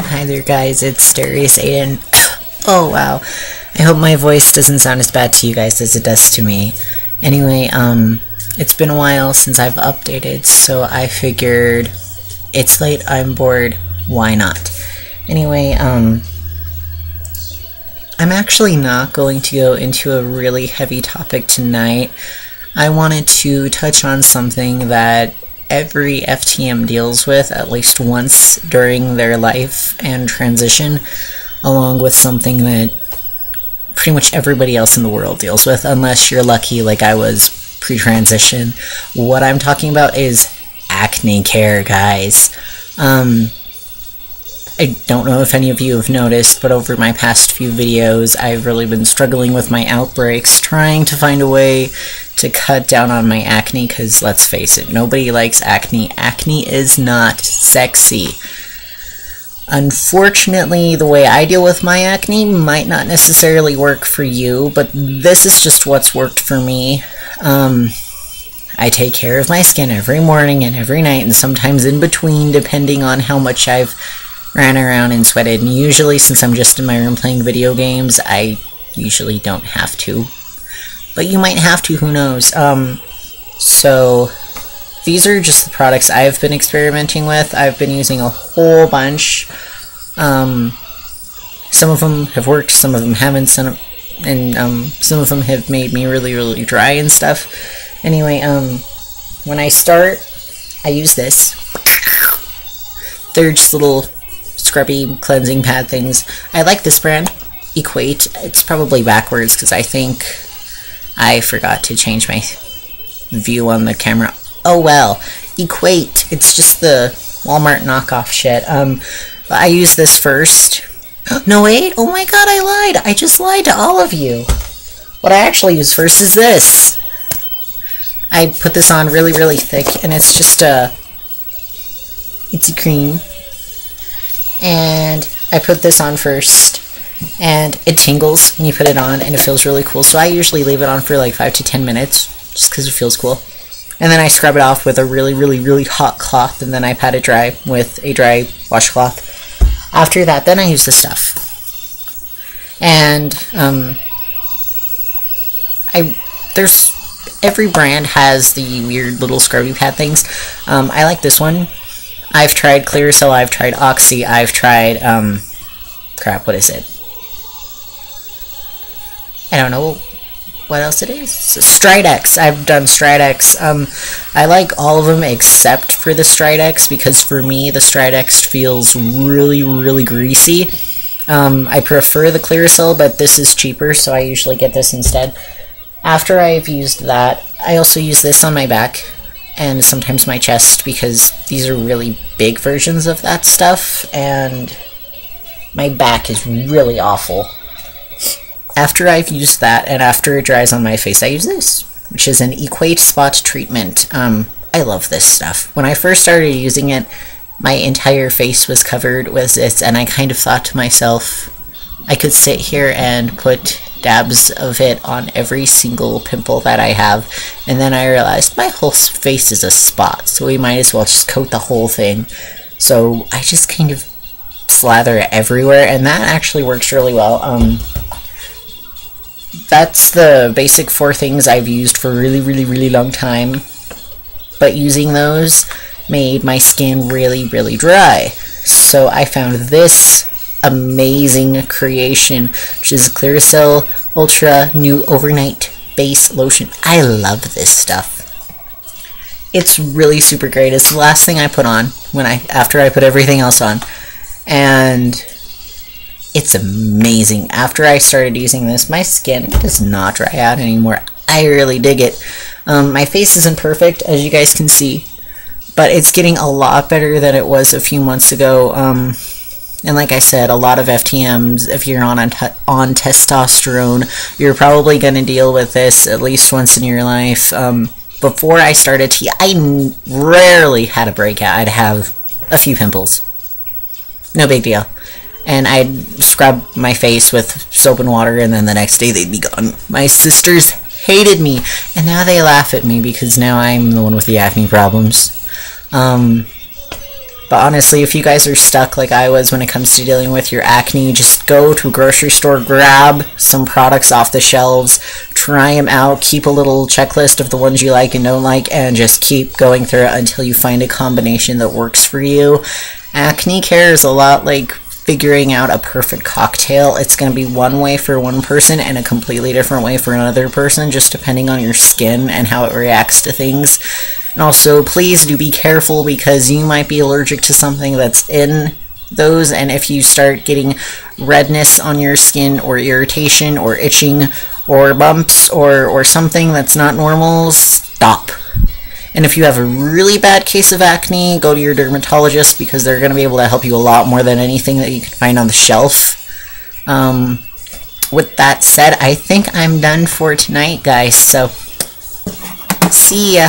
Hi there guys, it's Darius Aiden. Oh wow, I hope my voice doesn't sound as bad to you guys as it does to me. Anyway, it's been a while since I've updated, so I figured it's late, I'm bored, why not? Anyway, I'm actually not going to go into a really heavy topic tonight. I wanted to touch on something that every FTM deals with at least once during their life and transition, along with something that pretty much everybody else in the world deals with, unless you're lucky like I was pre-transition. What I'm talking about is acne care, guys. I don't know if any of you have noticed, but over my past few videos, I've really been struggling with my outbreaks, trying to find a way to cut down on my acne, because let's face it, nobody likes acne. Acne is not sexy. Unfortunately, the way I deal with my acne might not necessarily work for you, but this is just what's worked for me. I take care of my skin every morning and every night, and sometimes in between, depending on how much I've ran around and sweated. And usually, since I'm just in my room playing video games, I usually don't have to. But you might have to, who knows. So these are just the products I've been experimenting with. I've been using a whole bunch. Some of them have worked, some of them haven't, some of them have made me really dry and stuff. Anyway, when I start, I use this. They're just little scrubby cleansing pad things. I like this brand, Equate. It's probably backwards because I think I forgot to change my view on the camera. Oh well, Equate. It's just the Walmart knockoff shit. I use this first. No wait, oh my god, I lied. I just lied to all of you. What I actually use first is this. I put this on really thick, and it's just it's a cream. And I put this on first, and it tingles when you put it on, and it feels really cool. So I usually leave it on for like 5 to 10 minutes, just because it feels cool. And then I scrub it off with a really hot cloth, and then I pat it dry with a dry washcloth. After that, then I use the stuff. And every brand has the weird little scrubby pad things. I like this one. I've tried Clearasil, I've tried Oxy, I've tried, crap, what is it? I don't know what else it is. Stridex. I've done Stridex. I like all of them except for the Stridex, because for me, the Stridex feels really greasy. I prefer the Clearasil, but this is cheaper, so I usually get this instead. After I've used that, I also use this on my back, and sometimes my chest, because these are really big versions of that stuff, and my back is really awful. After I've used that, and after it dries on my face, I use this, which is an Equate Spot Treatment. I love this stuff. When I first started using it, my entire face was covered with this, and I kind of thought to myself, I could sit here and put dabs of it on every single pimple that I have, and then I realized my whole face is a spot, so we might as well just coat the whole thing. So I just kind of slather it everywhere, and that actually works really well. That's the basic 4 things I've used for a really long time, but using those made my skin really dry. So I found this amazing creation, which is Clearasil Ultra New Overnight Base Lotion. I love this stuff. It's really super great. It's the last thing I put on after I put everything else on, and it's amazing. After I started using this, my skin does not dry out anymore. I really dig it. My face isn't perfect, as you guys can see, but it's getting a lot better than it was a few months ago. And like I said, a lot of FTMs, if you're on testosterone, you're probably going to deal with this at least once in your life. Before I started I rarely had a breakout. I'd have a few pimples. No big deal. And I'd scrub my face with soap and water, and then the next day they'd be gone. My sisters hated me, and now they laugh at me because now I'm the one with the acne problems. But honestly, if you guys are stuck like I was when it comes to dealing with your acne, just go to a grocery store, grab some products off the shelves, try them out, keep a little checklist of the ones you like and don't like, and just keep going through it until you find a combination that works for you. Acne care is a lot like figuring out a perfect cocktail. It's going to be one way for one person and a completely different way for another person, just depending on your skin and how it reacts to things. And also, please do be careful, because you might be allergic to something that's in those, and if you start getting redness on your skin, or irritation, or itching, or bumps, or something that's not normal, stop. And if you have a really bad case of acne, go to your dermatologist, because they're going to be able to help you a lot more than anything that you can find on the shelf. With that said, I think I'm done for tonight, guys, so see ya.